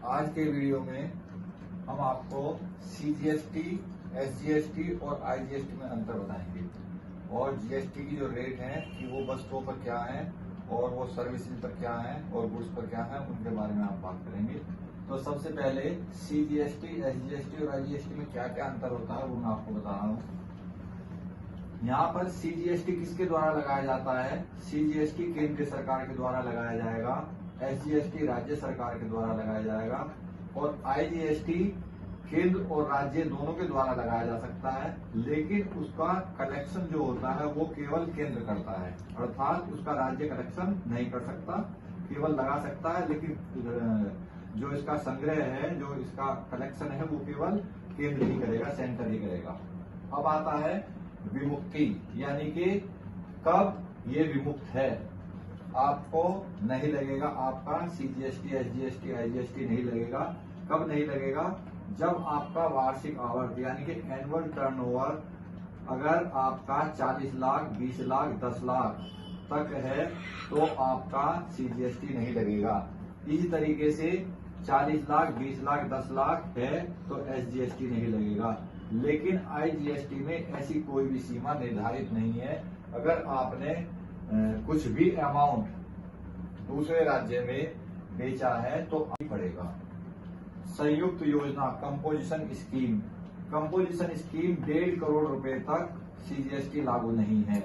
आज के वीडियो में हम आपको CGST, SGST और IGST में अंतर बताएंगे और GST की जो रेट है कि वो वस्तुओं पर क्या है और वो सर्विसेज पर क्या है और गुड्स पर क्या है, उनके बारे में आप बात करेंगे। तो सबसे पहले CGST, SGST और IGST में क्या क्या अंतर होता है वो मैं आपको बता रहा हूँ। यहाँ पर CGST किसके द्वारा लगाया जाता है? CGST केंद्र सरकार के द्वारा लगाया जाएगा, SGST राज्य सरकार के द्वारा लगाया जाएगा और IGST केंद्र और राज्य दोनों के द्वारा लगाया जा सकता है, लेकिन उसका कलेक्शन जो होता है वो केवल केंद्र करता है, अर्थात उसका राज्य कलेक्शन नहीं कर सकता, केवल लगा सकता है, लेकिन जो इसका संग्रह है, जो इसका कलेक्शन है वो केवल केंद्र ही करेगा, सेंटर ही करेगा। अब आता है विमुक्ति, यानी कि कब ये विमुक्त है, आपको नहीं लगेगा, आपका CGST, SGST, IGST नहीं लगेगा। कब नहीं लगेगा? जब आपका वार्षिक आवर्त यानी कि एनुअल टर्नओवर अगर आपका 40 लाख, 20 लाख, 10 लाख तक है तो आपका CGST नहीं लगेगा। इसी तरीके से 40 लाख, 20 लाख, 10 लाख है तो SGST नहीं लगेगा। लेकिन IGST में ऐसी कोई भी सीमा निर्धारित नहीं है। अगर आपने कुछ भी अमाउंट दूसरे राज्य में बेचा है तो पड़ेगा। संयुक्त योजना, composition scheme, composition scheme 1.5 crore रुपए तक CGST लागू नहीं है।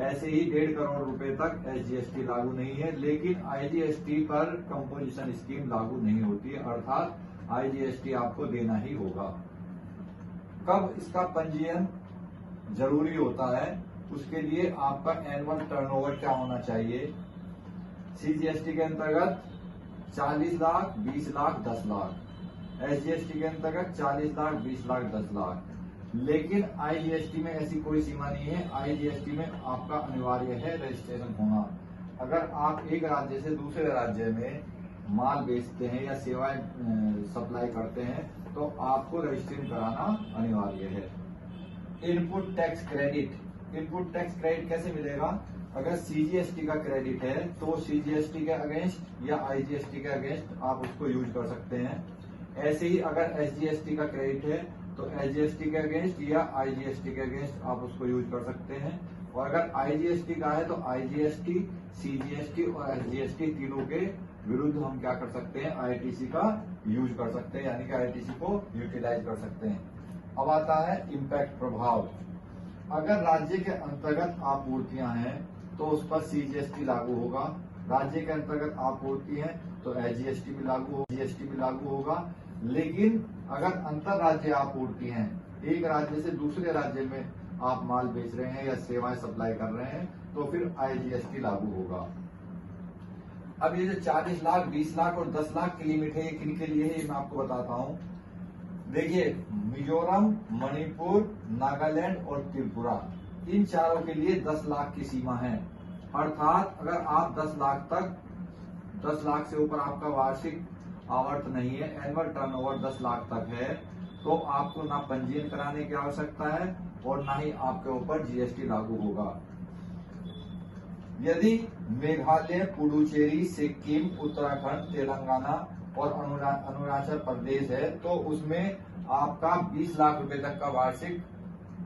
ऐसे ही 1.5 करोड़ रुपए तक SGST लागू नहीं है, लेकिन IGST पर कंपोजिशन स्कीम लागू नहीं होती है, अर्थात IGST आपको देना ही होगा। कब इसका पंजीयन जरूरी होता है? उसके लिए आपका एनुअल टर्नओवर क्या होना चाहिए? CGST के अंतर्गत 40 लाख, 20 लाख, 10 लाख, SGST के अंतर्गत 40 लाख, 20 लाख, 10 लाख। लेकिन IGST में ऐसी कोई सीमा नहीं है। IGST में आपका अनिवार्य है रजिस्ट्रेशन होना। अगर आप एक राज्य से दूसरे राज्य में माल बेचते हैं या सेवाएं सप्लाई करते हैं तो आपको रजिस्ट्रेशन कराना अनिवार्य है। Input tax credit, input tax credit कैसे मिलेगा? अगर CGST का क्रेडिट है तो CGST के अगेंस्ट या IGST के अगेंस्ट आप उसको यूज कर सकते हैं। ऐसे ही अगर SGST का क्रेडिट है तो SGST के अगेंस्ट या IGST के अगेंस्ट आप उसको यूज कर सकते हैं। और अगर IGST का है तो IGST, CGST और SGST तीनों के विरुद्ध हम क्या कर सकते हैं? ITC का यूज कर सकते हैं, यानी कि ITC को यूटिलाइज कर सकते हैं। अब आता है इम्पैक्ट, प्रभाव। अगर राज्य के अंतर्गत आपूर्तियां हैं तो उस पर CGST लागू होगा। राज्य के अंतर्गत आपूर्ति है तो SGST भी लागू होगा, GST भी लागू होगा। लेकिन अगर अंतर राज्य आपूर्ति है, एक राज्य से दूसरे राज्य में आप माल बेच रहे हैं या सेवाएं सप्लाई कर रहे हैं तो फिर IGST लागू होगा। अब ये जो 40 लाख, 20 लाख और 10 लाख की लिमिट है, ये किन के लिए है ये मैं आपको बताता हूँ। देखिए, मिजोरम, मणिपुर, नागालैंड और त्रिपुरा, इन चारों के लिए 10 लाख की सीमा है। अर्थात अगर आप 10 लाख तक, 10 लाख से ऊपर आपका वार्षिक आवर्त नहीं है, एनुअल टर्नओवर 10 लाख तक है, तो आपको ना पंजीयन कराने की आवश्यकता है और ना ही आपके ऊपर GST लागू होगा। यदि मेघालय, पुडुचेरी, सिक्किम, उत्तराखंड, तेलंगाना और अरुणाचल प्रदेश है तो उसमें आपका 20 लाख रुपए तक का वार्षिक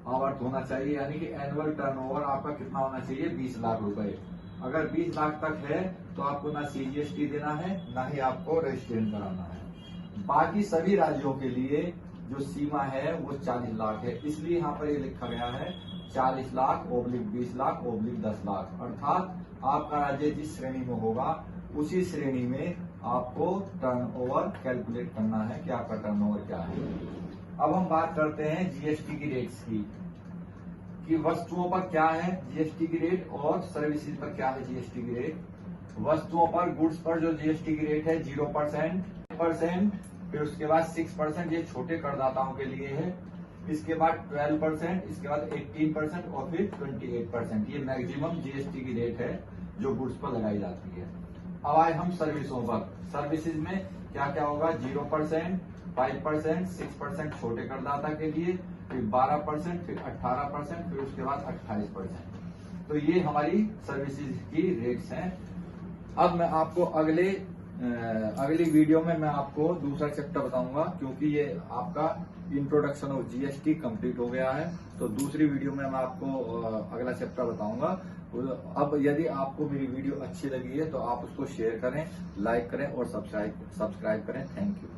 आवर्त होना चाहिए, यानी कि एनुअल टर्नओवर आपका कितना होना चाहिए? 20 लाख रुपए। अगर 20 लाख तक है तो आपको ना CGST देना है ना ही आपको रजिस्ट्रेशन कराना है। बाकी सभी राज्यों के लिए जो सीमा है वो 40 लाख है, इसलिए यहाँ पर ये लिखा गया है 40 लाख / 20 लाख / 10 लाख। अर्थात आपका राज्य जिस श्रेणी में होगा उसी श्रेणी में आपको टर्नओवर कैलकुलेट करना है कि आपका टर्नओवर क्या है। अब हम बात करते हैं GST की रेट्स की, कि वस्तुओं पर क्या है GST की रेट और सर्विसेज पर क्या है GST की रेट। वस्तुओं पर, गुड्स पर जो GST की रेट है 0%, फिर उसके बाद 6%, ये छोटे करदाताओं के लिए है, इसके बाद 12%, इसके बाद 18% और फिर 28%। ये मैक्सिमम GST की रेट है जो गुड्स पर लगाई जाती है। अब आए हम सर्विसों पर। सर्विसेज में क्या क्या होगा? 0%, 5%, 6% छोटे करदाता के लिए, फिर 12%, फिर 18%, फिर उसके बाद 28%। तो ये हमारी सर्विसेज की रेट्स हैं। अब मैं आपको अगले अगली वीडियो में मैं आपको दूसरा चैप्टर बताऊंगा, क्योंकि ये आपका इंट्रोडक्शन ऑफ जीएसटी कंप्लीट हो गया है। तो दूसरी वीडियो में मैं आपको अगला चैप्टर बताऊंगा। अब यदि आपको मेरी वीडियो अच्छी लगी है तो आप उसको शेयर करें, लाइक करें और सब्सक्राइब करें। Thank you.